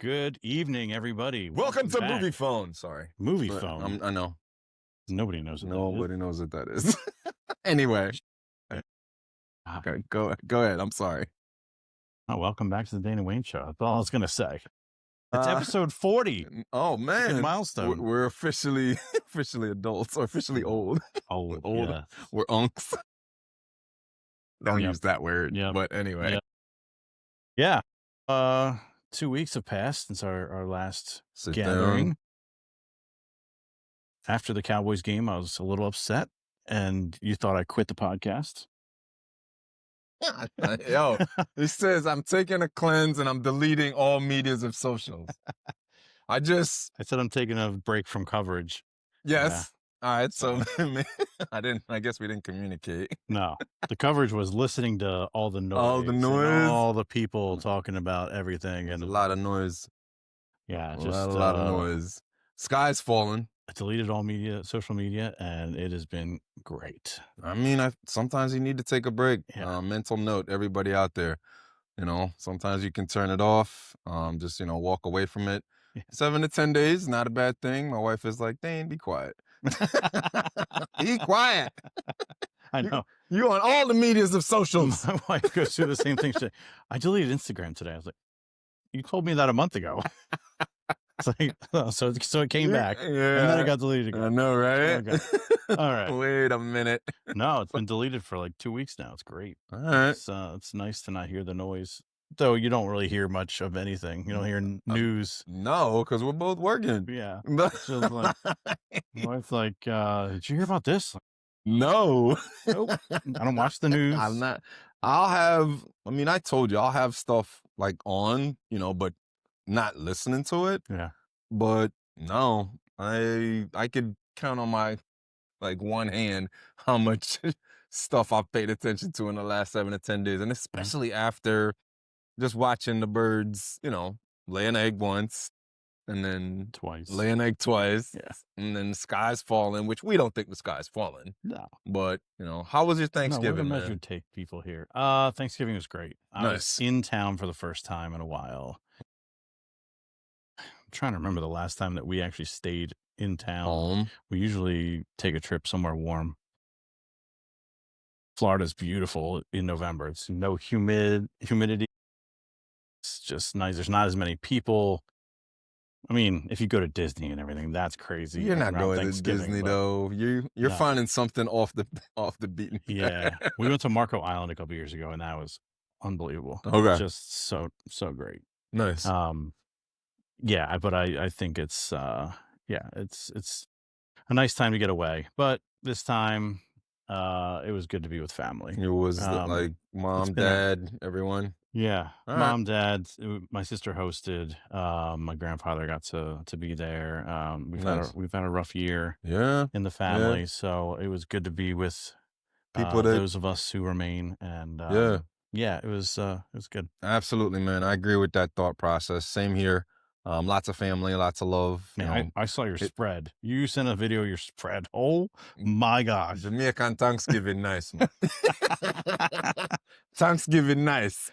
Good evening, everybody. Welcome to back. Movie Phone. Sorry. Movie But phone. I know. Nobody knows what Nobody knows what that is. Anyway. that is. Okay, go ahead. I'm sorry. Welcome back to the Dane Wayne Show. That's all I was going to say. It's Uh, episode 40. Oh Good man. milestone. We're officially adults or officially old. Old. Old. Yeah. We're unks. Don't Yep. use that word. Yep. But anyway. Yep. Yeah. 2 weeks have passed since our last Sit gathering. down. After the Cowboys game, I was a little upset, and you thought I quit the podcast. Yo, it says I'm taking a cleanse and I'm deleting all medias of socials. I said I'm taking a break from coverage. Yes. All right. So I guess we didn't communicate. No, the coverage was listening to all the noise. All the and noise. all the people talking about everything. There's And a lot of noise. yeah, A just lot of noise. Sky's falling. I deleted all social media, and it has been great. I mean, sometimes you need to take a break. Yeah. Mental note, everybody out there, sometimes you can turn it off. Just, walk away from it. Yeah. 7 to 10 days, not a bad thing. My wife is like, Dane, be quiet. Be quiet. I know. You on all the medias of socials. My wife goes through the same thing. She's like, I deleted Instagram today. I was like, you told me that a month ago. It's like, so it came back, and then it got deleted again. I know, right? Okay. All right. Wait a minute. No, it's been deleted for like 2 weeks now. It's great. All right. It's nice to not hear the noise. Though you don't really hear much of anything. You don't hear news. No, because we're both working. Yeah. It's just like, my wife's like, did you hear about this? No. Nope. I don't watch the news. I'm not. I told you, I'll have stuff like on, but not listening to it. Yeah. But no, I could count on my one hand how much stuff I've paid attention to in the last 7 to 10 days. And especially after just watching the birds, lay an egg once and then Twice. lay an egg twice. Yeah. And then the sky's falling, which we don't think the sky's falling. No. But, how was your Thanksgiving, no, we're the man? measured take people here. Thanksgiving was great. I was Nice. in town for the first time in a while. I'm trying to remember the last time that we actually stayed in town. Home. We usually take a trip somewhere warm. Florida's beautiful in November. It's no humidity. It's just nice. There's not as many people. I mean, if you go to Disney and everything, that's crazy. You're not around going to Thanksgiving, Disney but though. You're No. finding something off the beaten. Yeah, we went to Marco Island a couple years ago, and that was unbelievable. Okay. Just so great. Nice. Yeah, but I think it's it's a nice time to get away. But this time, it was good to be with family. It was it's mom, been dad, everyone. Yeah, All right. mom, dad, my sister hosted. My grandfather got to be there. Nice. We've had a rough year Yeah. in the family, so it was good to be with People that those of us who remain. And yeah, it was good. absolutely, man. I agree with that thought process. Same here. Lots of family, lots of love. Man, I saw your spread. You sent a video of your spread. Oh my gosh. Jamaican Thanksgiving nice, man. Thanksgiving nice.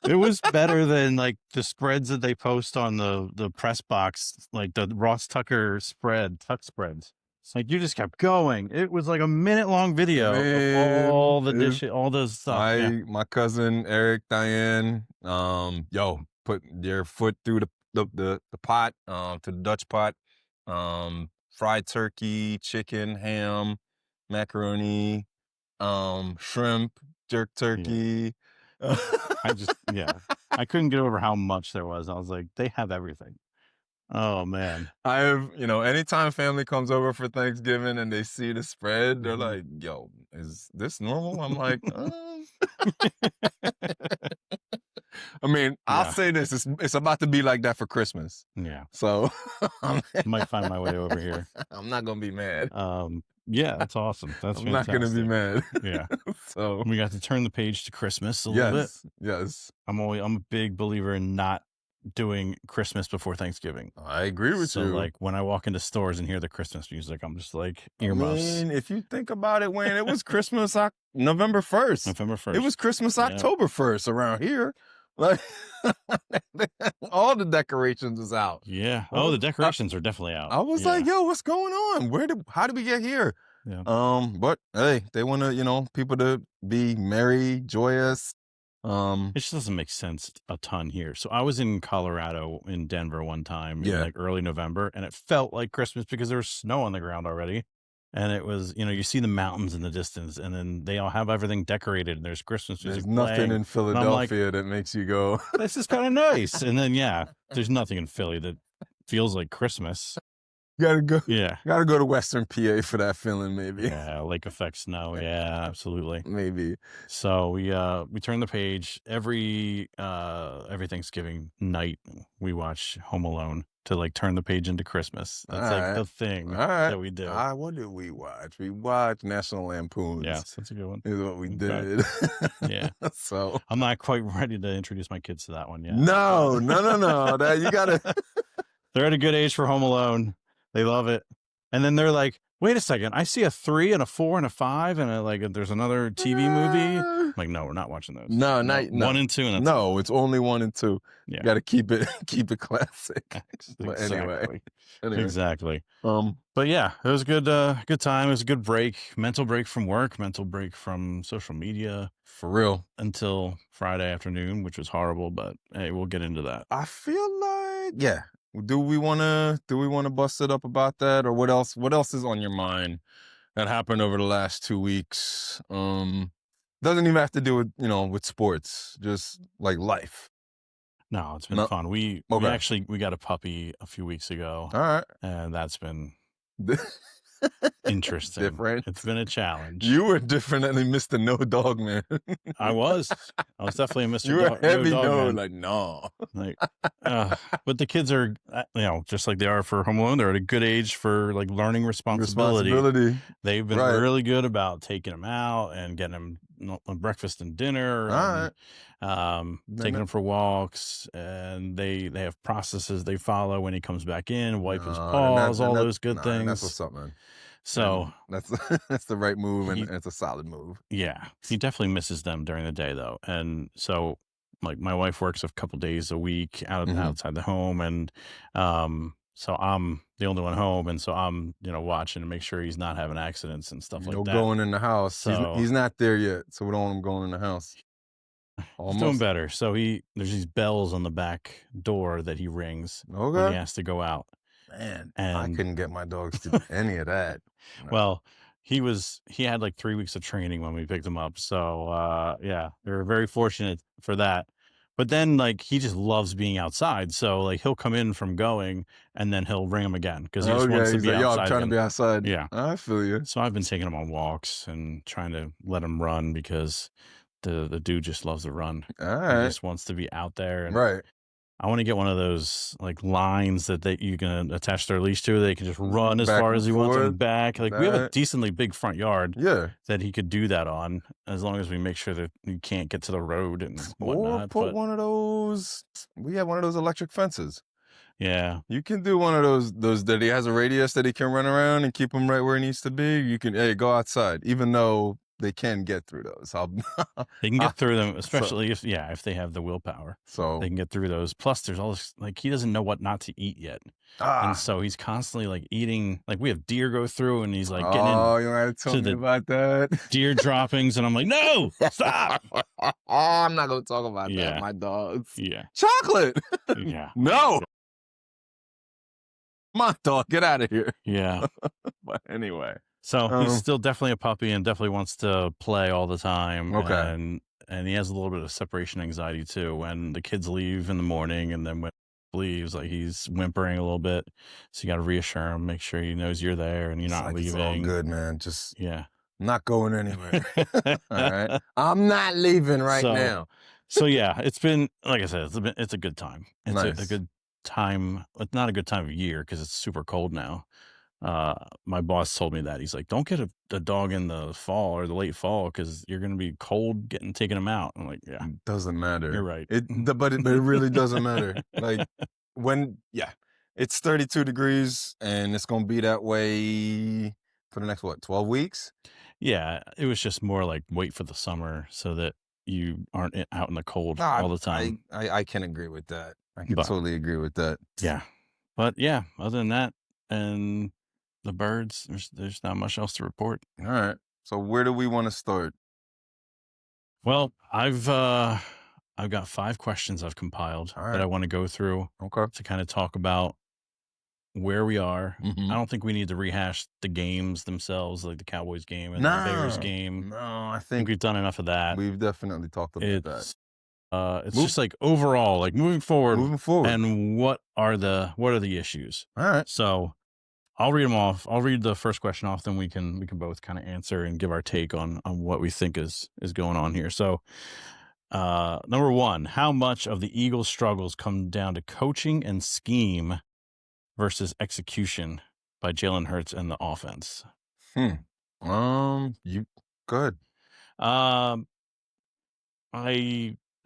It was better than like the spreads that they post on the press box, like the Ross Tucker tuck spreads. It's like you just kept going. It was like a minute-long video of all the dishes, all those stuff. My cousin Eric, Diane, put your foot through the pot, to the Dutch pot, fried turkey, chicken, ham, macaroni, shrimp, jerk turkey. I couldn't get over how much there was. I was like, they have everything. Oh man. I have, anytime family comes over for Thanksgiving and they see the spread, they're like, yo, is this normal? I'm like, I mean, I'll say this, it's about to be like that for Christmas. Yeah. So I might find my way over here. I'm not going to be mad. Yeah, that's awesome. That's I'm not going to be mad. Yeah. So we got to turn the page to Christmas a little bit. Yes. I'm a big believer in not doing Christmas before Thanksgiving. I agree with you. So like when I walk into stores and hear the Christmas music, I'm just like earmuffs. I mean, if you think about it, Wayne, it was Christmas November 1st. November 1st. It was Christmas October 1st around here. Like all the decorations is out. Yeah. I Oh, the was, I, decorations are definitely out. I was like, Yeah. yo, what's going on? How did we get here? Yeah. But hey, they want to, people to be merry, joyous. It just doesn't make sense a ton here. So I was in Colorado in Denver one time in Yeah, like early November, and it felt like Christmas because there was snow on the ground already. And it was, you see the mountains in the distance, and then they all have everything decorated, and there's Christmas there's music nothing playing. in And I'm like, Philadelphia that makes you go. this is kind of nice. And then, yeah, there's nothing in Philly that feels like Christmas. gotta go, Yeah. gotta go to Western PA for that feeling, maybe. Yeah. Lake effect snow. Yeah, absolutely. Maybe. So we turn the page every Thanksgiving night. We watch Home Alone to like turn the page into Christmas. All That's like right. the All thing right. that we do. What did we watch? We watched National Lampoons. Yes, that's a good one. Is what we Okay. did. Yeah. So I'm not quite ready to introduce my kids to that one yet. no. That you gotta. They're at a good age for Home Alone. They love it. And then they're like, wait a second, I see a 3 and a 4 and a 5 and there's another TV movie. I'm like, no, we're not watching those. No, No, no. 1 and 2 and that's No, it's only 1 and 2. Yeah. You gotta keep it classic. But Exactly. anyway. Exactly. Um, But yeah, it was a good time. It was a good break, mental break from work, mental break from social media for real. until Friday afternoon, which was horrible, but hey, we'll get into that. I feel like, yeah. Do we wanna bust it up about that, or what else? What else is on your mind that happened over the last 2 weeks? Doesn't even have to do with with sports, just like life. No, it's been No, fun. We okay. we got a puppy a few weeks ago, All right. and that's been It's interesting. different. It's been a challenge. You were different than Mr. No Dog Man. I was definitely a Mr. You were No heavy Dog no, Man. like no. Like, but the kids are, just like they are for Home Alone, they're at a good age for like learning responsibility. They've been Right. really good about taking them out and getting them breakfast and dinner, All and taking them for walks. And they have processes they follow when he comes back in, wipe his paws, all those good things. That's what's up, man. So that's that's the right move, and he, it's a solid move. yeah, he definitely misses them during the day though. And so like my wife works a couple days a week outside the home, and so I'm the only one home, and so I'm watching to make sure he's not having accidents and stuff like No that. going in the house. So he's not there yet, so we don't want him going in the house. he's doing better. So there's these bells on the back door that he rings when he Okay. has to go out. Man, I And couldn't get my dogs to do any of that. well, he had like 3 weeks of training when we picked him up. So yeah, we were very fortunate for that. But then like he just loves being outside. So like he'll come in from going and then he'll ring him again because he just wants to he's be like, yo, outside I'm trying to again. be outside. Yeah. I feel you. So I've been taking him on walks and trying to let him run because the dude just loves to run. All He right. just wants to be out there. And Right. I want to get one of those like lines that you can attach their leash to. They can just run as Back far and as he wants and forth. back. Like we have a That- decently big front yard Yeah. that he could do that on, as long as we make sure that he can't get to the road and Or whatnot. put But one of those. We have one of those electric fences. yeah, You can do one of those that he has a radius that he can run around and keep him right where he needs to be. You can go outside, even though they can get through those. they can get through them, especially if they have the willpower. So They can get through those. Plus, there's all this like he doesn't know what not to eat yet, and so he's constantly like eating. Like we have deer go through, and he's like getting in you want to tell to me the about that? deer droppings, and I'm like, no, stop. I'm not gonna talk about Yeah. that. My dogs. Yeah, Chocolate. yeah, No. My dog, get out of here. yeah. But anyway. So he's still definitely a puppy and definitely wants to play all the time. Okay. And he has a little bit of separation anxiety too. When the kids leave in the morning and then when he leaves, like he's whimpering a little bit. So you got to reassure him, make sure he knows you're there and you're not It's leaving. all good, man. Just Yeah. not going anywhere. All right. I'm not leaving now. So yeah, it's been, like I said, it's a good time. It's Nice. a good time. It's not a good time of year because it's super cold now. My boss told me that. He's like, don't get a dog in the fall or the late fall because you're going to be cold taking them out. I'm like, yeah, Doesn't matter. you're right. But it really doesn't matter. Like it's 32 degrees and it's going to be that way for the next 12 weeks? Yeah, it was just more like wait for the summer so that you aren't out in the cold Nah, all the time. I can agree with that. I can But totally agree with that. yeah, but yeah, other than that, and the birds, there's not much else to report. All right. So where do we want to start? Well, I've got 5 questions I've compiled All that I right. want to go through Okay. to kind of talk about where we are. Mm-hmm. I don't think we need to rehash the games themselves, like the Cowboys game and the Bears game. No, I I think think we've done enough of that. we've definitely talked about that. It's Move, just like overall, like moving forward, moving forward. and what are the issues? All right. So I'll read them off. I'll read the first question off, then we can both kind of answer and give our take on what we think is going on here. So, number 1, how much of the Eagles' struggles come down to coaching and scheme versus execution by Jalen Hurts and the offense? You good. Um,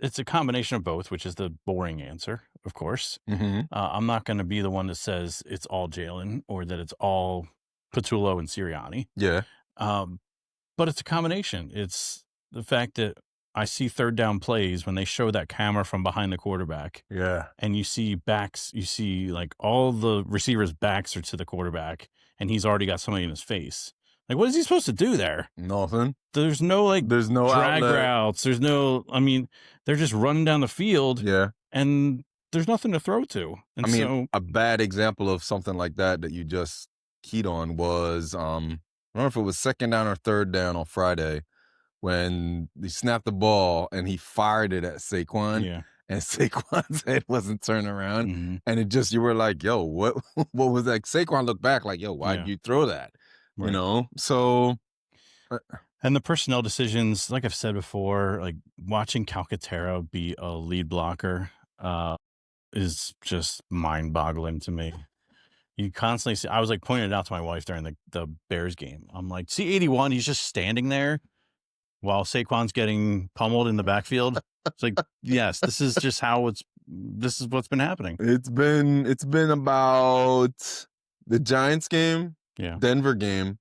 it's a combination of both, which is the boring answer, of course. Mm-hmm. I'm not going to be the one that says it's all Jalen or that it's all Patullo and Sirianni. Yeah. But it's a combination. It's the fact that I see third down plays when they show that camera from behind the quarterback, Yeah. and you see backs, you see like all the receivers' backs are to the quarterback, and he's already got somebody in his face. Like, what is he supposed to do there? Nothing. There's no like There's no drag outlet. routes. There's no, I mean, they're just running down the field, Yeah. and there's nothing to throw to. And I mean, so, a bad example of something like that you just keyed on was I don't know if it was second down or third down on Friday when he snapped the ball and he fired it at Saquon, yeah. and Saquon's head wasn't turned around, hmm and it just, you were like, yo, what was that? Saquon looked back like, yo, why'd Yeah. you throw that? You Right. know? So And the personnel decisions, like I've said before, like watching Calcaterra be a lead blocker is just mind-boggling to me. You constantly see, I was like pointing it out to my wife during the Bears game. I'm like, see 81, he's just standing there while Saquon's getting pummeled in the backfield. It's like, yes, this is just how this is what's been happening. it's been about the Giants game, Yeah. Denver game.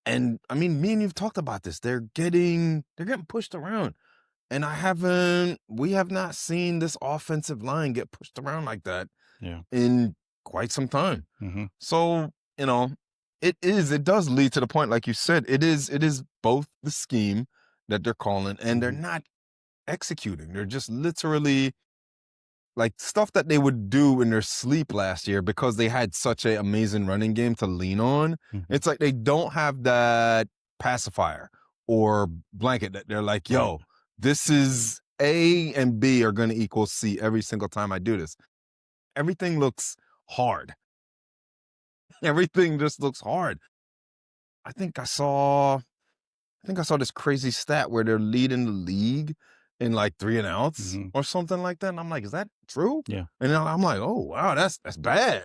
And I mean, me and you've talked about this. They're getting pushed around. And we have not seen this offensive line get pushed around like that Yeah. in quite some time. hmm So, it does lead to the point, like you said, it is both the scheme that they're calling, and they're not executing. They're just literally like stuff that they would do in their sleep last year because they had such an amazing running game to lean on. It's like they don't have that pacifier or blanket that they're like, yo, this is A and B are going to equal C every single time I do this. Everything looks hard. Everything just looks hard. I think I saw this crazy stat where they're leading the league in like 3 and outs or something like that. And I'm like, is that true? Yeah. And then I'm like, oh wow, that's bad.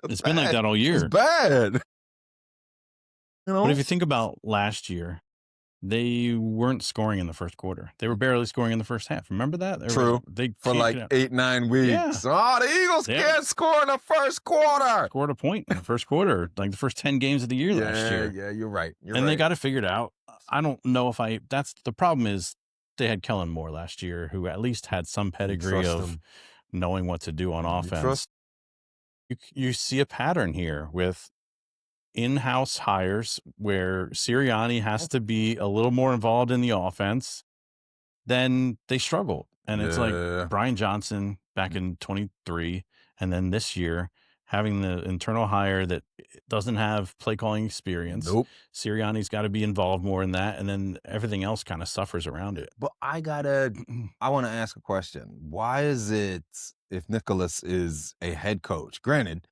It's been like that all year. It's bad. But if you think about last year, they weren't scoring in the first quarter. They were barely scoring in the first half. Remember that? True. They For like 8-9 weeks. Yeah. Oh, the Eagles can't score in the first quarter. Scored a point in the first quarter, like the first 10 games of the year last year. Yeah, you're right. They got it figured out. I don't know if that's the problem is they had Kellen Moore last year, who at least had some pedigree of knowing what to do on offense. You see a pattern here with in-house hires where Sirianni has to be a little more involved in the offense, then they struggle. And it's like Brian Johnson back in 23, and then this year having the internal hire that doesn't have play calling experience. Nope. Sirianni's got to be involved more in that, and then everything else kind of suffers around it. But I want to ask a question. Why is it, if Nicholas is a head coach, granted,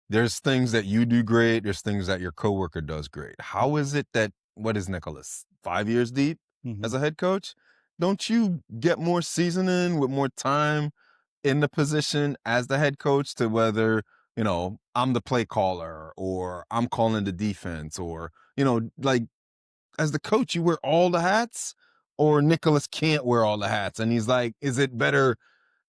there's things that you do great, there's things that your coworker does great. How is it that, what is Nicholas, 5 years deep as a head coach? Don't you get more seasoning with more time in the position as the head coach to whether, I'm the play caller or I'm calling the defense or, like as the coach, you wear all the hats, or Nicholas can't wear all the hats? And he's like, is it better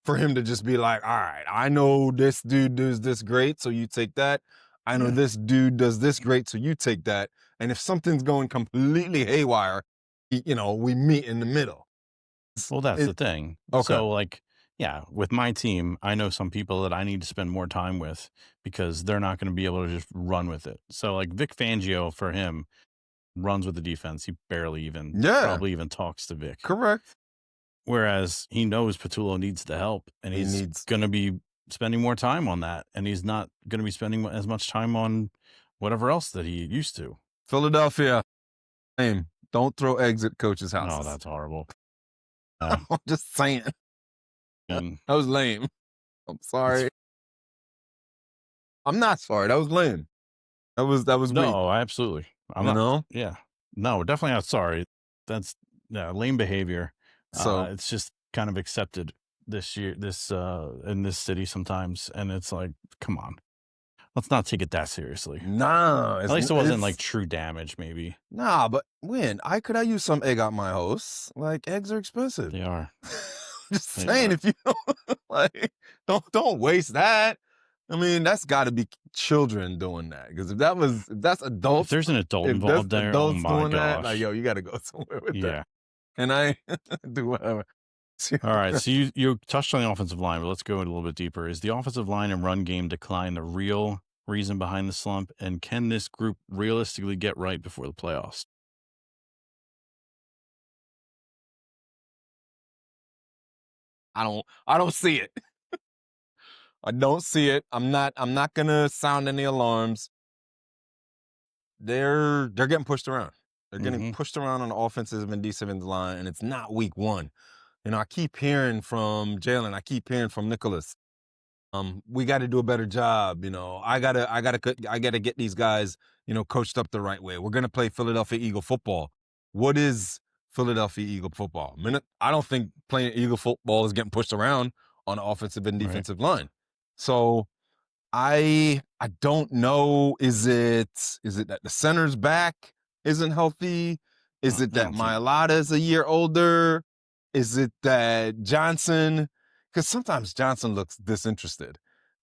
for him to just be like, all right, I know this dude does this great, so you take that. I know this dude does this great, so you take that. And if something's going completely haywire, we meet in the middle. Well, that's It, the thing. okay. So, like, yeah, with my team, I know some people that I need to spend more time with because they're not going to be able to just run with it. So, like, Vic Fangio for him runs with the defense. He barely even, Yeah, probably even talks to Vic. correct. Whereas he knows Patullo needs the help and He he's needs going to be spending more time on that. And he's not going to be spending as much time on whatever else that he used to. Philadelphia. Lame. Don't throw eggs at coaches' Oh, houses. that's horrible. I'm just saying. And That was lame. I'm it's, sorry. I'm not sorry. That was lame. That was weak. no, absolutely. I'm You not, know. yeah, no, definitely not sorry. That's, yeah, lame behavior. So It's just kind of accepted this year, in this city sometimes. And it's like, come on, let's not take it that seriously. nah, At least it wasn't like it's true damage, maybe. nah. But when I use some egg out my house. Like eggs are expensive. They are. Just They saying, are. if you like, don't waste that. I mean, that's got to be children doing that. Because if that's If adults, there's an adult if that's involved there, oh adults my doing that, like gosh. yo, you got to go somewhere with that. Yeah. And I do whatever. All right. So you touched on the offensive line, but let's go a little bit deeper. Is the offensive line and run game decline the real reason behind the slump? And can this group realistically get right before the playoffs? I don't see it. I don't see it. I'm not gonna sound any alarms. They're getting pushed around. They're getting Mm-hmm. pushed around on the offensive and defensive line, and it's not week one. I keep hearing from Jalen. I keep hearing from Nicholas. We got to do a better job. I gotta get these guys, coached up the right way. We're gonna play Philadelphia Eagle football. What is Philadelphia Eagle football? I don't think playing Eagle football is getting pushed around on the offensive and Right. defensive line. So I don't know. Is it that the center's back isn't healthy? Is it I that don't think. Mailata is a year older? Is it that Johnson? Because sometimes Johnson looks disinterested,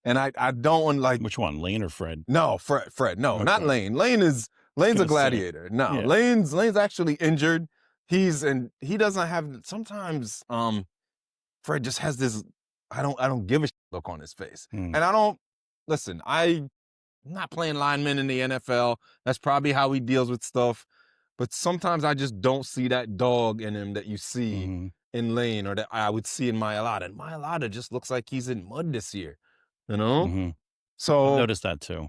and I don't want like Which one, Lane or Fred? no Fred no not Okay. Lane. Lane's a Gonna say. gladiator. No, Yeah. Lane's actually injured. He doesn't have sometimes Fred just has this I don't give a shit look on his face. Hmm. And I don't listen, I'm not playing lineman in the NFL. That's probably how he deals with stuff. But sometimes I just don't see that dog in him that you see Mm-hmm. in Lane or that I would see in Mailata. And Mailata just looks like he's in mud this year, you know? Mm-hmm. I've So noticed that too.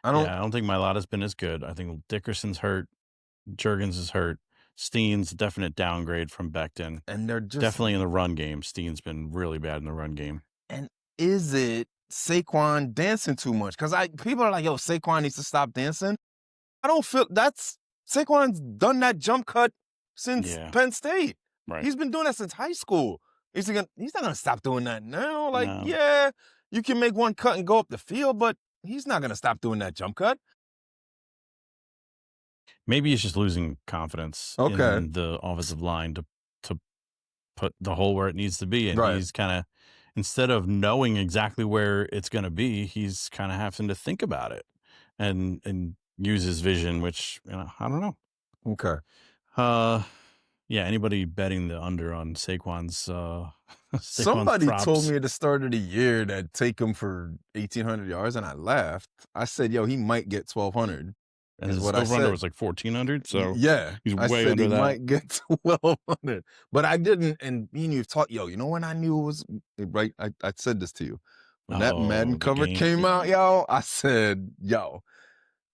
I don't Yeah, I don't think Mailata's been as good. I think Dickerson's hurt. Jurgens is hurt. Steen's a definite downgrade from Becton. and they're just Definitely in the run game. Steen's been really bad in the run game. and is it Saquon dancing too much? Because people are like, yo, Saquon needs to stop dancing. I don't feel that's Saquon's done that jump cut since Yeah, Penn State. right. He's been doing that since high school. He's not gonna stop doing that now. Like, No. yeah, you can make one cut and go up the field, but he's not gonna stop doing that jump cut. Maybe he's just losing confidence Okay. in the offensive line to put the hole where it needs to be. And Right. he's kind of, instead of knowing exactly where it's going to be, he's kind of having to think about it and use his vision, which, I don't know. Okay. Yeah, anybody betting the under on Saquon's Somebody told props, me at the start of the year that take him for 1,800 yards, and I laughed. I said, yo, he might get 1,200. and Is his what I over under said. was like 1,400. So Yeah, he's I way said under he that. might get 1,200, but I didn't. And me and you've talked, yo. You know when I knew it was right? I said this to you when that Madden Oh, the cover game. came out, yo. I said, yo,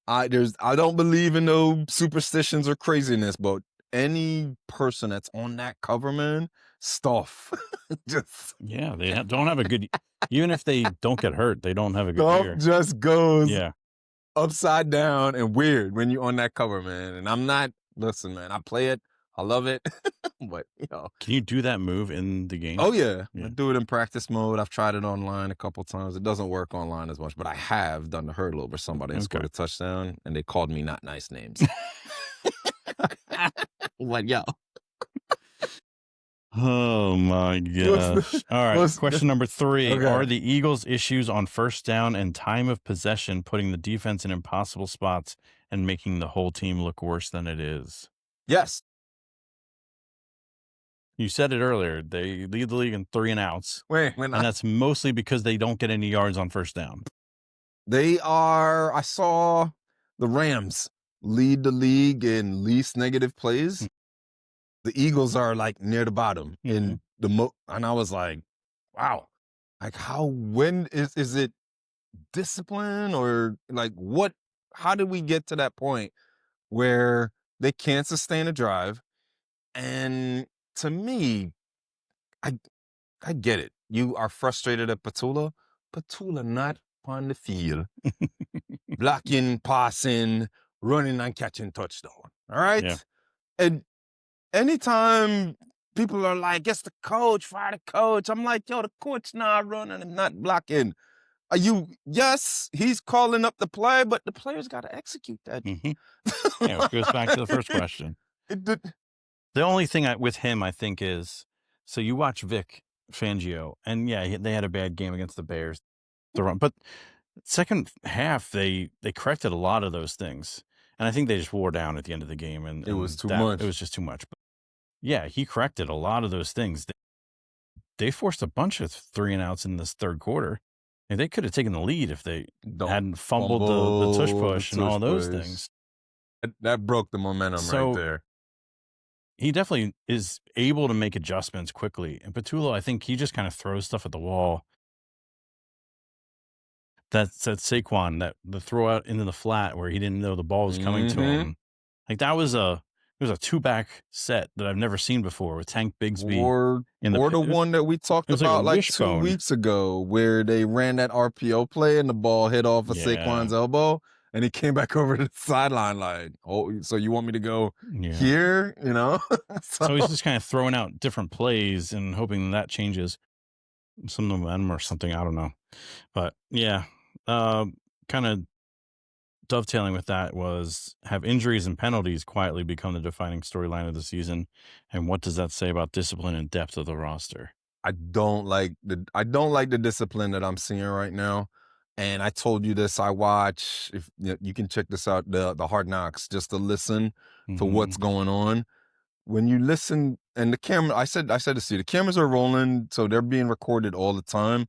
I don't believe in no superstitions or craziness, but any person that's on that cover, man, stuff, just Yeah, they don't have a good, even if they don't get hurt, they don't have a good stuff year. just goes Yeah. upside down and weird when you're on that cover, man. And I'm not. Listen, man, I play it. I love it. But Can you do that move in the game? oh yeah, I Yeah. do it in practice mode. I've tried it online a couple times. It doesn't work online as much, but I have done the hurdle over somebody and scored Okay. a touchdown, and they called me not nice names. What, yo? Oh my gosh. All right. what's- Question number 3. Okay. Are the Eagles' issues on first down and time of possession putting the defense in impossible spots and making the whole team look worse than it is? Yes, You said it earlier. They lead the league in 3 and outs, Wait, and that's mostly because they don't get any yards on first down. I saw the Rams lead the league in least negative plays. The Eagles are like near the bottom in and I was like, wow, like when is it discipline or like what, how did we get to that point where they can't sustain a drive? And to me, I get it. You are frustrated at Patula. Patula not on the field. Blocking, passing, running and catching touchdown. All right? Yeah. And anytime people are like, it's the coach, fire the coach. I'm like, yo, the coach not running and not blocking. Yes, he's calling up the play, but the players got to execute that. Yeah, it goes back to the first question. The only thing with him, I think, is, so you watch Vic Fangio, and yeah, they had a bad game against the Bears. But second half, they corrected a lot of those things. And I think they just wore down at the end of the game. And it was too much. It was just too much. But yeah, he corrected a lot of those things. They forced a bunch of 3 and outs in this third quarter. And they could have taken the lead if they hadn't fumbled the tush push and all those things. That broke the momentum right there. He definitely is able to make adjustments quickly. And Patullo, I think he just kind of throws stuff at the wall. That's Saquon, the throw out into the flat where he didn't know the ball was coming to him. Like that was a 2-back set that I've never seen before with Tank Bigsby. Or the one that we talked about like 2 weeks ago where they ran that RPO play and the ball hit off of Saquon's elbow and he came back over to the sideline like, oh, so you want me to go here, you know? So he's just kind of throwing out different plays and hoping that changes some momentum or something. I don't know. But yeah, kind of dovetailing with that was, have injuries and penalties quietly become the defining storyline of the season? And what does that say about discipline and depth of the roster? I don't like the discipline that I'm seeing right now. And I told you this, I watch, if you can check this out, the Hard Knocks, just to listen to what's going on. When you listen, and the camera, I said to see, the cameras are rolling, so they're being recorded all the time,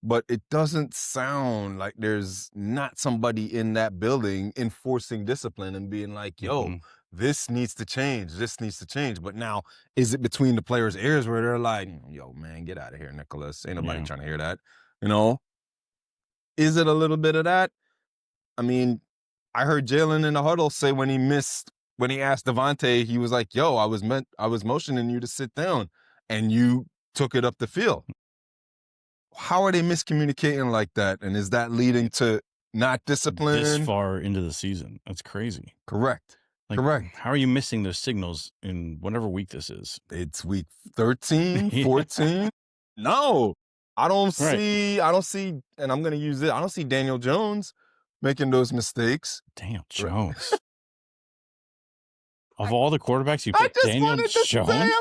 but it doesn't sound like there's not somebody in that building enforcing discipline and being like, yo, this needs to change. This needs to change. But now, is it between the players' ears where they're like, yo, man, get out of here, Nicholas. Ain't nobody trying to hear that. You know? Is it a little bit of that? I mean, I heard Jalen in the huddle say when he asked Devontae, he was like, yo, I was motioning you to sit down and you took it up the field. How are they miscommunicating like that? And is that leading to not discipline? This far into the season. That's crazy. Correct. Correct. How are you missing those signals in whatever week this is? It's week 13, 14. No, I don't see, and I'm going to use it. I don't see Daniel Jones making those mistakes. Daniel Jones. Of all the quarterbacks, you picked Daniel Jones?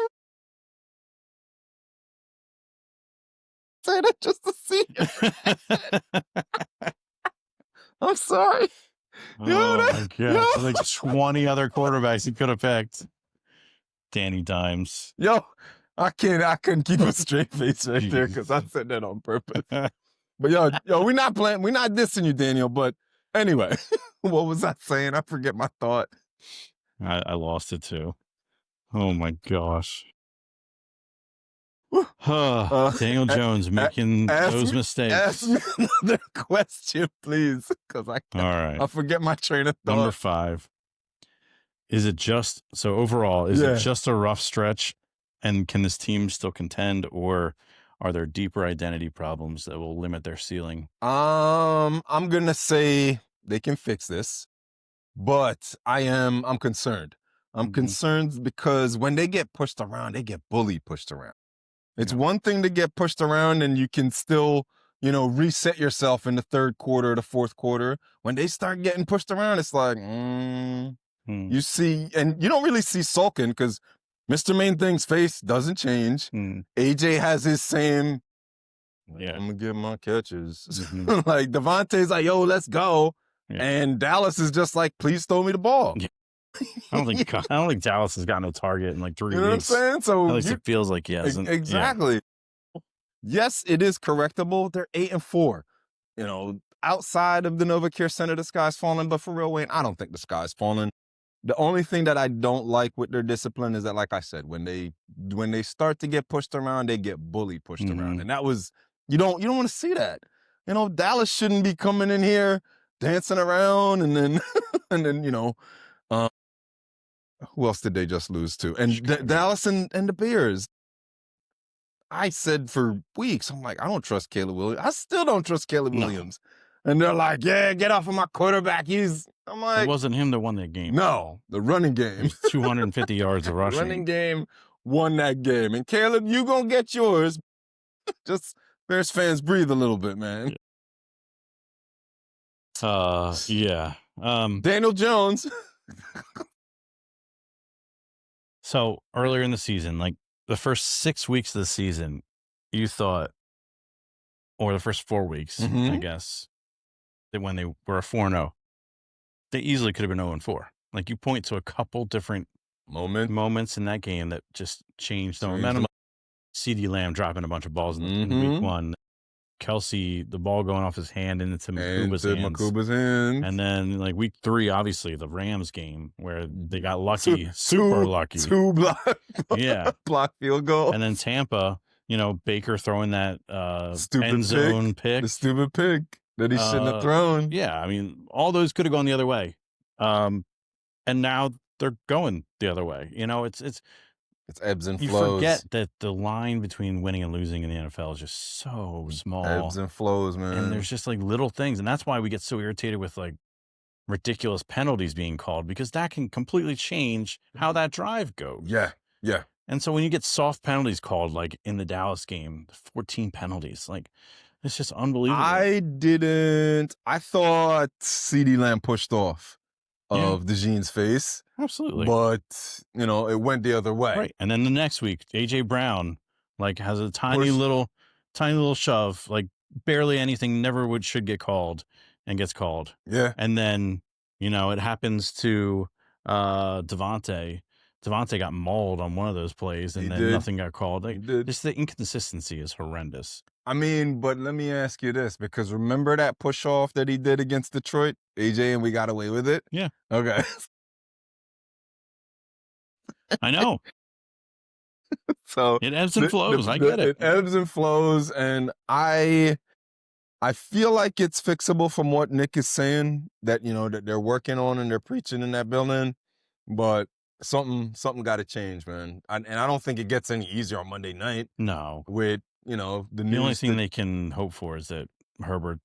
Say that just to see it. I'm sorry. Oh my gosh. Like 20 other quarterbacks he could have picked. Danny Dimes. Yo, I couldn't keep a straight face right there because I said that on purpose. But yo, we're not dissing you, Daniel. But anyway, what was I saying? I forget my thought. I lost it too. Oh my gosh. Daniel Jones making those mistakes. Ask me another question, please, because I forget my train of thought. Number 5. Is it just, so overall, is it just a rough stretch, and can this team still contend, or are there deeper identity problems that will limit their ceiling? I'm gonna say they can fix this, but I'm concerned. I'm concerned because when they get pushed around, they get pushed around. It's one thing to get pushed around and you can still, reset yourself in the third quarter, the fourth quarter. When they start getting pushed around, it's like, you see, and you don't really see sulking because Mr. Main Thing's face doesn't change. AJ has his same, I'm going to get my catches. Like Devontae's like, yo, let's go. And Dallas is just like, please throw me the ball. I don't think Dallas has gotten a target in like 3 You know what I'm weeks. saying? At So least it feels like he hasn't. Yeah. exactly. Yes, it is correctable. They're 8-4. You know, outside of the NovaCare Center, the sky's falling. But for real, Wayne, I don't think the sky's falling. The only thing that I don't like with their discipline is that, like I said, when they start to get pushed around, they get bully pushed around, and that was you don't want to see that. You know, Dallas shouldn't be coming in here dancing around, and then uh, who else did they just lose to? And Dallas and the Bears. I said for weeks, I'm like, I don't trust Caleb Williams. I still don't trust Caleb Williams. And they're like, yeah, get off of my quarterback. I'm like, it wasn't him that won that game. no, the running game. 250 yards of rushing. Running game won that game. And Caleb, you gonna get yours. Just Bears fans, breathe a little bit, man. Yeah. Daniel Jones. So earlier in the season, like the first 6 weeks of the season, you thought, or the first 4 weeks, I guess, that when they were a 4-0, they easily could have been 0-4. Like you point to a couple different moments in that game that just changed the momentum. CD Lamb dropping a bunch of balls in week 1. Kelsey, the ball going off his hand into Makuba's hands. And then like week 3, obviously the Rams game where they got lucky, super lucky. 2 block field goal. And then Tampa, Baker throwing that stupid end zone pick. The stupid pick that he shouldn't have thrown. Yeah, I mean, all those could have gone the other way. And now they're going the other way. It's ebbs and flows. You forget that the line between winning and losing in the NFL is just so small. Ebbs and flows, man. And there's just like little things. And that's why we get so irritated with like ridiculous penalties being called, because that can completely change how that drive goes. Yeah. And so when you get soft penalties called, like in the Dallas game, 14 penalties, like it's just unbelievable. I thought CD Lamb pushed off of DeJean's face. Absolutely. But, it went the other way. Right. And then the next week, AJ Brown like has a tiny little shove, like barely anything, should get called, and gets called. Yeah. And then, it happens to Devontae. Devontae got mauled on one of those plays, and nothing got called. Like, just the inconsistency is horrendous. I mean, but let me ask you this, because remember that push off that he did against Detroit, AJ, and we got away with it? Yeah. Okay. I know. So it ebbs and flows. I get it. It ebbs and flows, and I feel like it's fixable from what Nick is saying, that that they're working on and they're preaching in that building, but something got to change, man. And I don't think it gets any easier on Monday night. No. With the only thing they can hope for is that Herbert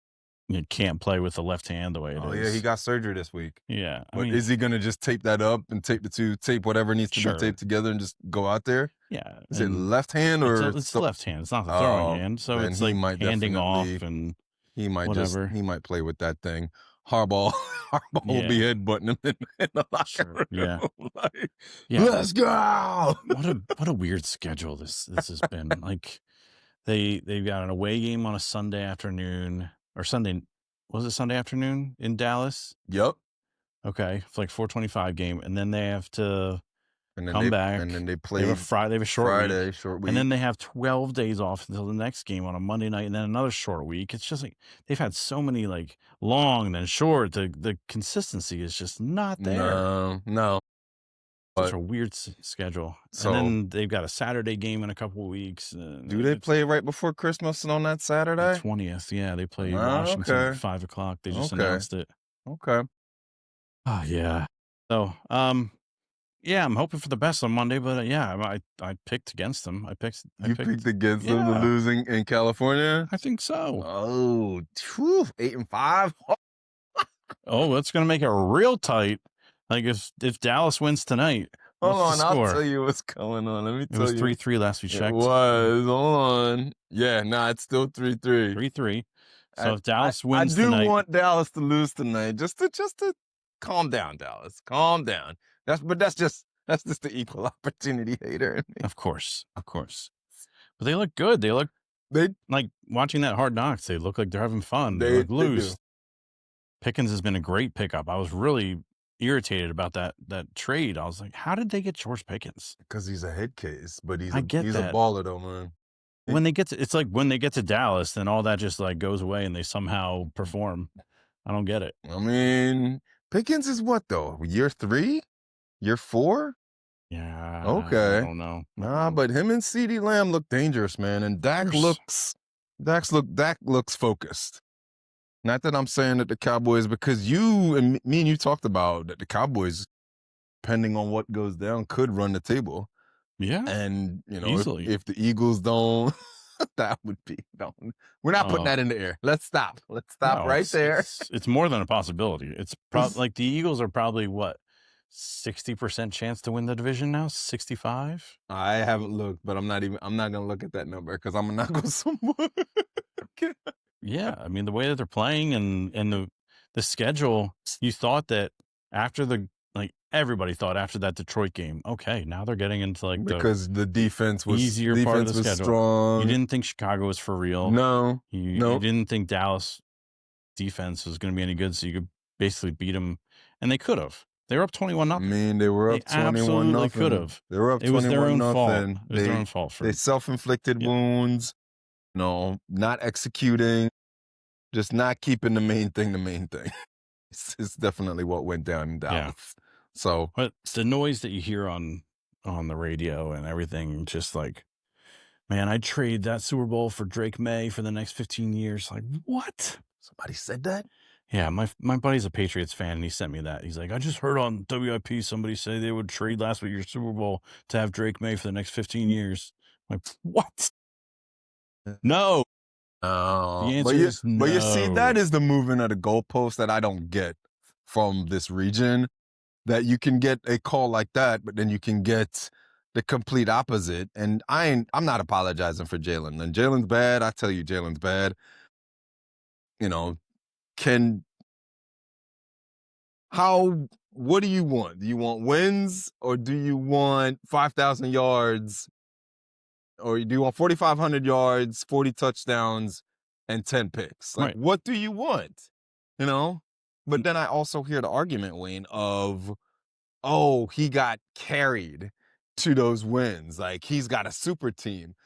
can't play with the left hand the way it is. Oh yeah, he got surgery this week. Yeah, but is he gonna just tape that up and tape whatever needs to be taped together and just go out there? Yeah. Is it left hand or it's left hand? It's not the throwing hand, so it's like handing off, and he might whatever. He might play with that thing. Harbaugh will be headbutting him in the locker room. Yeah. Let's go. What a weird schedule this has been. Like they've got an away game on a Sunday afternoon, or Sunday. Was it Sunday afternoon in Dallas? Yep. Okay, it's like 4:25 game, and then they have to come back, and then they play. They have a short week, and then they have 12 days off until the next game on a Monday night, and then another short week. It's just like they've had so many like long then short. The consistency is just not there. No. Such a weird schedule. So, and then they've got a Saturday game in a couple of weeks. Do they play right before Christmas on that Saturday? The 20th. Yeah, they play Washington at 5 o'clock. They just announced it. Okay. Oh yeah. So yeah, I'm hoping for the best on Monday, but I picked against them. I picked against them to losing in California? I think so. Oh, 8-5. Oh, that's gonna make it real tight. Like if Dallas wins tonight. Hold on, I'll tell you what's going on. Let me tell you. It was 3-3 last we checked. It was. Hold on. Yeah, it's still 3-3. 3-3. So if Dallas wins tonight. I do want Dallas to lose tonight. Just to calm down, Dallas. Calm down. That's just the equal opportunity hater in me. Of course. But they look good. They like watching that Hard Knocks. They look like they're having fun. They look loose. Pickens has been a great pickup. I was really irritated about that trade. I was like, how did they get George Pickens? Because he's a head case, but I get he's a that. baller though, man. When they get to, it's like when they get to Dallas, then all that just like goes away and they somehow perform. I don't get it. I mean, Pickens is what though? Year 3? Year 4? Yeah. I Okay. don't know. Nah, but him and CeeDee Lamb look dangerous, man. And Dak looks focused. Not that I'm saying that the Cowboys, because me and you talked about that the Cowboys, depending on what goes down, could run the table. Yeah. And easily. if the Eagles don't, that would be we're not putting that in the air. Let's stop. Let's stop right there. It's more than a possibility. It's probably like the Eagles are probably what 60% chance to win the division now. 65. I haven't looked, but I'm not gonna look at that number because I'm gonna not go somewhere. Yeah, I mean the way that they're playing and the schedule. You thought that after everybody thought after that Detroit game, okay, now they're getting into like because the defense was easier part of the schedule. Strong. You didn't think Chicago was for real. No, you didn't think Dallas defense was going to be any good, so you could basically beat them, and they could have. They were up 21-0. I mean, they were up 21-0. Absolutely could have. They were up 21-0. It was their own fault. It was their own fault. They self-inflicted wounds. Not executing, just not keeping the main thing the main thing. It's definitely what went down in Dallas. Yeah. So, but the noise that you hear on the radio and everything, just like, man, I'd trade that Super Bowl for Drake May for the next 15 years. Like, what? Somebody said that? Yeah, my buddy's a Patriots fan, and he sent me that. He's like, I just heard on WIP somebody say they would trade last week your Super Bowl to have Drake May for the next 15 years. I'm like, what? No. The answer is no. But you see, that is the movement of the goalpost that I don't get from this region. That you can get a call like that, but then you can get the complete opposite. And I'm not apologizing for Jalen. And Jalen's bad. I tell you, Jalen's bad. What do you want? Do you want wins or do you want 5,000 yards? Or do you want 4,500 yards, 40 touchdowns, and 10 picks? Like, what do you want? But then I also hear the argument, Wayne, of, oh, he got carried to those wins. Like, he's got a super team.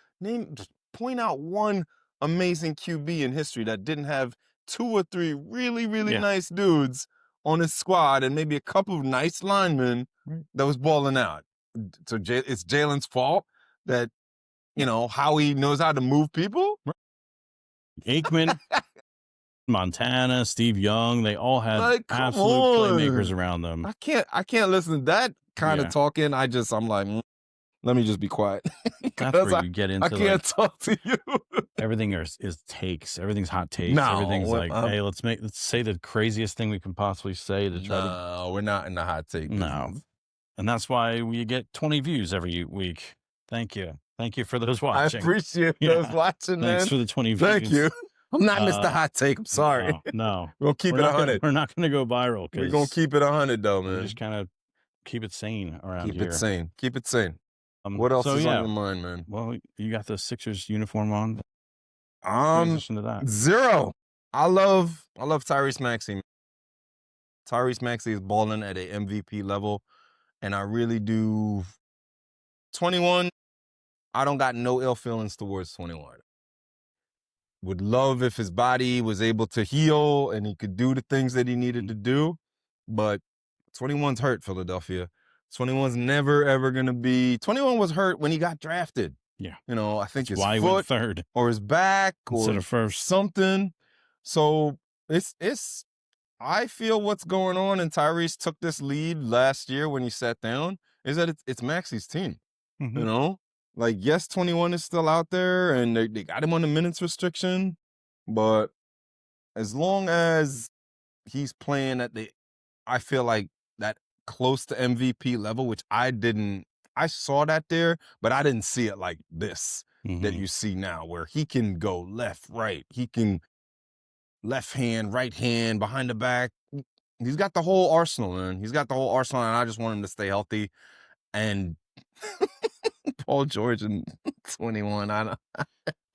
Point out one amazing QB in history that didn't have 2 or 3 really, really nice dudes on his squad and maybe a couple of nice linemen that was balling out. So it's Jalen's fault that, how he knows how to move people? Aikman, Montana, Steve Young, they all had absolute playmakers around them. I can't listen to that kind of talking. I'm like, let me just be quiet. That's where you get into. I can't talk to you. Everything is takes. Everything's hot takes. No, everything's like, hey, let's say the craziest thing we can possibly say to try to. No, we're not in the hot take. No, and that's why we get 20 views every week. Thank you for those watching. I appreciate those watching, man. Thanks for the 20 views. Thank you. I'm not Mr. Hot Take. I'm sorry. No. We'll keep it 100. We're not going to go viral. We're going to keep it 100, though, man. Just kind of keep it sane around here. Keep it sane. What else is on your mind, man? Well, you got the Sixers uniform on. Transition to that. 0. I love Tyrese Maxey. Tyrese Maxey is balling at a MVP level, and I really do. 21, I don't got no ill feelings towards 21. Would love if his body was able to heal and he could do the things that he needed to do, but 21's hurt, Philadelphia. 21's never, ever going to be... 21 was hurt when he got drafted. Yeah. I think That's his why foot he went third. Or his back instead or of first. Something. So it's I feel what's going on, and Tyrese took this lead last year when he sat down, is that it's Maxey's team. Mm-hmm. Like, yes, 21 is still out there, and they got him on the minutes restriction, but as long as he's playing I feel like that close to MVP level, which I saw that there, but I didn't see it like this that you see now, where he can go left, right, he can left hand, right hand, behind the back. He's got the whole arsenal, man. He's got the whole arsenal, and I just want him to stay healthy. And Paul George in 21,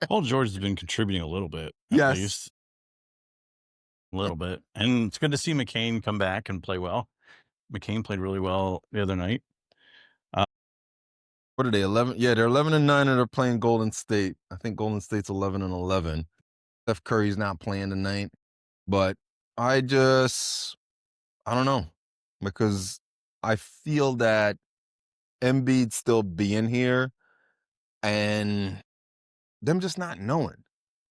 Paul George has been contributing a little bit. Yes. At least. A little bit. And it's good to see McCain come back and play well. McCain played really well the other night. What are they? 11? Yeah, they're 11-9, and they're playing Golden State. I think Golden State's 11-11. Steph Curry's not playing tonight, but I don't know, because I feel that Embiid still being here and them just not knowing.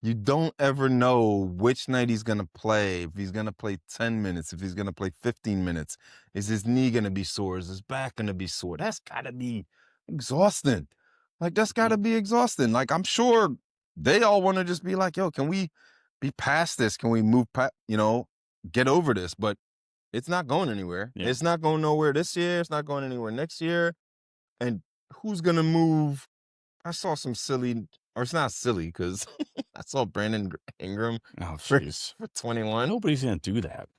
You don't ever know which night he's going to play, if he's going to play 10 minutes, if he's going to play 15 minutes. Is his knee going to be sore? Is his back going to be sore? That's got to be exhausting. Like, that's got to be exhausting. Like, I'm sure they all want to just be like, yo, can we be past this? Can we move past, get over this? But it's not going anywhere. Yeah. It's not going nowhere this year. It's not going anywhere next year. And who's going to move? I saw some silly, or it's not silly, because I saw Brandon Ingram for 21. Nobody's going to do that.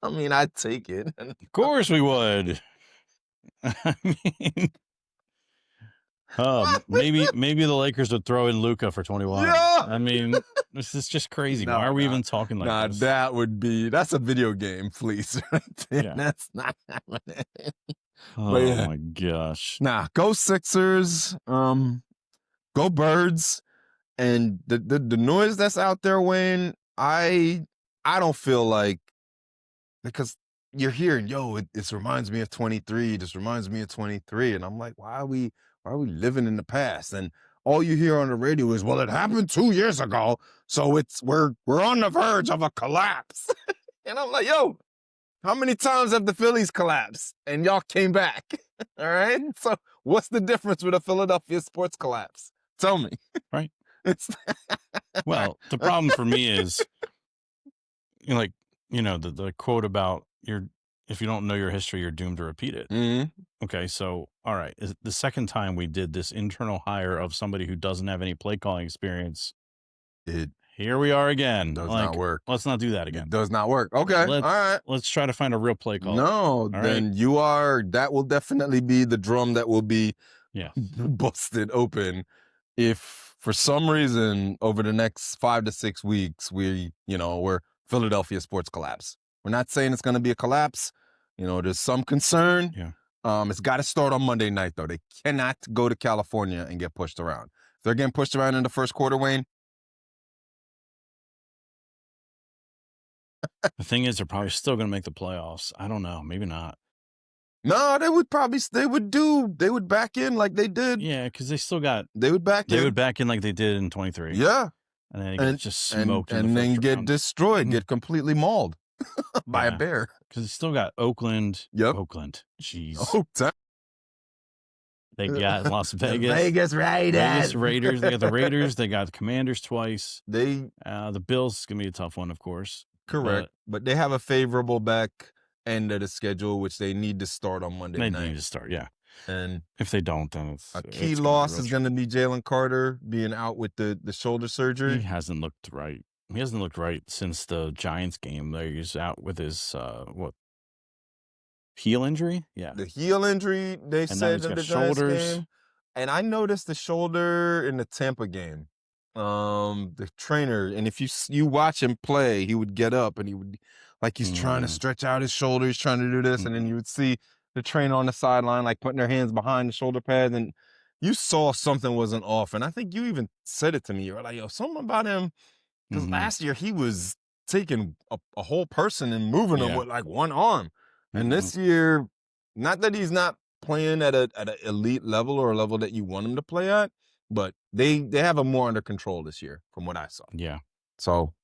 I mean, I'd take it. Of course we would. I mean, maybe the Lakers would throw in Luka for 21. Yeah. I mean, this is just crazy. Why are we even talking like this? That's a video game, please. Right there. Yeah. That's not happening. Oh my gosh. Nah, go Sixers. Go Birds. And the noise that's out there, Wayne, I don't feel like, because you're hearing, yo, this reminds me of 23. This reminds me of 23. And I'm like, why are we living in the past? And all you hear on the radio is, well, it happened 2 years ago, so we're on the verge of a collapse. And I'm like, yo, how many times have the Phillies collapsed and y'all came back? All right. So what's the difference with a Philadelphia sports collapse? Tell me. Right. Well, the problem for me is, the quote about if you don't know your history, you're doomed to repeat it. Mm-hmm. Okay, so all right, the second time we did this internal hire of somebody who doesn't have any play calling experience, here we are again. Does not work. Let's not do that again. It does not work. Okay, all right. Let's try to find a real play caller. No, then that will definitely be the drum that will be busted open if for some reason over the next 5 to 6 weeks we're Philadelphia sports collapse. We're not saying it's going to be a collapse. There's some concern. Yeah. It's got to start on Monday night, though. They cannot go to California and get pushed around. If they're getting pushed around in the first quarter, Wayne. The thing is, they're probably still going to make the playoffs. I don't know. Maybe not. No, they would back in like they did. Yeah, because they would back in like they did in 23. Yeah. And then they get just smoked and then get destroyed, get completely mauled by a bear. Because it's still got Oakland. Yep. Oakland. Jeez. Oh, they got Las Vegas. Vegas Raiders. Vegas Raiders. They got the Raiders. They got the Commanders twice. The Bills is going to be a tough one, of course. Correct. But they have a favorable back end of the schedule, which they need to start on Monday night. They need to start, yeah. And if they don't, then a key loss is going to be Jalen Carter being out with the shoulder surgery. He hasn't looked right. He hasn't looked right since the Giants game. He's out with his heel injury. Yeah, the heel injury. They said in the Giants game. And I noticed the shoulder in the Tampa game. The trainer, and if you watch him play, he would get up and he would he's trying to stretch out his shoulder. He's trying to do this, and then you would see the trainer on the sideline, putting their hands behind the shoulder pads, and you saw something wasn't off. And I think you even said it to me. You were like, yo, something about him. Because last year he was taking a whole person and moving them with one arm. And this year, not that he's not playing at an elite level or a level that you want him to play at, but they have him more under control this year from what I saw. Yeah. So.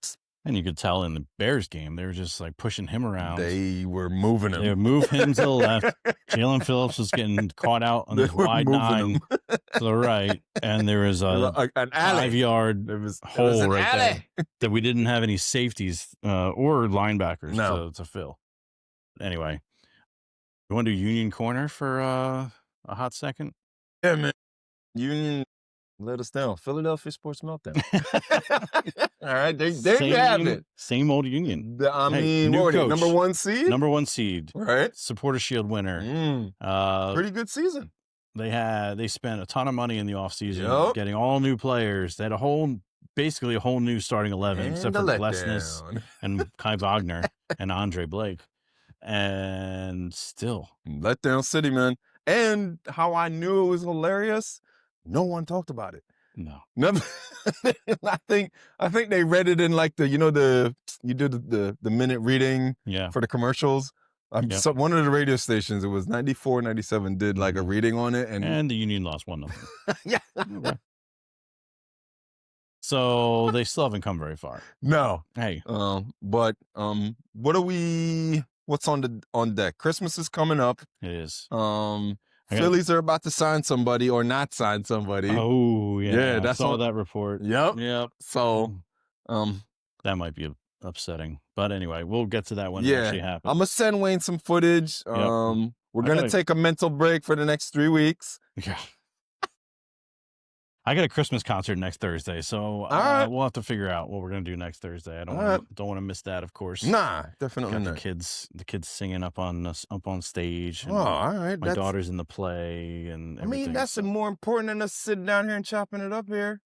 And you could tell in the Bears game, they were just pushing him around. They were moving him. They would move him to the left. Jalen Phillips was getting caught out on the wide 9 to the right. And there was an 5-yard hole right there that we didn't have any safeties or linebackers to fill. Anyway, you want to do Union Corner for a hot second? Yeah, man. Union. Let us down. Philadelphia Sports Meltdown. All right. There you have it. Same old Union. I mean, what were they, number 1 seed? Number 1 seed. Right. Supporter Shield winner. Pretty good season. They spent a ton of money in the offseason getting all new players. They had a whole basically a whole new starting 11 And except the for Glessness letdown. and Kai Wagner and Andre Blake. And still, Letdown City, man. And how I knew it was hilarious, no one talked about it. no. Never. I think they read it in like the you do the minute reading Yeah. for the commercials. Yep. So one of the radio stations, it was 94, 97, did like a reading on it, And the Union lost 1-0. yeah. Okay. So they still haven't come very far. No. Hey. But what's on deck? Christmas is coming up. It is. Phillies are about to sign somebody or not sign somebody. Oh, yeah. that's saw on that report. Yep. So, that might be upsetting. But anyway, we'll get to that when it yeah, actually happens. I'm gonna send Wayne some footage. We're gonna take a mental break for the next 3 weeks. Yeah. I got a Christmas concert next Thursday, so right. we'll have to figure out what we're gonna do next Thursday. I don't want to miss that, of course. Nah, definitely Got not. the kids singing up on stage. And Oh, all right. my daughter's in the play and everything. I mean, that's more important than us sitting down here and chopping it up here.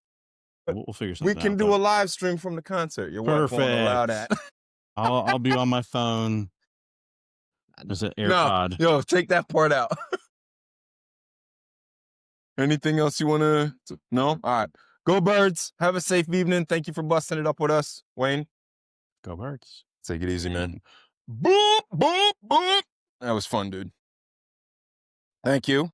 We'll figure something out. We can do a live stream from the concert. Your wife won't allow that. I'll be on my phone. There's an AirPod. No, take that part out. Anything else you want to? No? All right. Go Birds. Have a safe evening. Thank you for busting it up with us, Wayne. Go Birds. Take it easy, man. Boop, boop, boop. That was fun, dude. Thank you.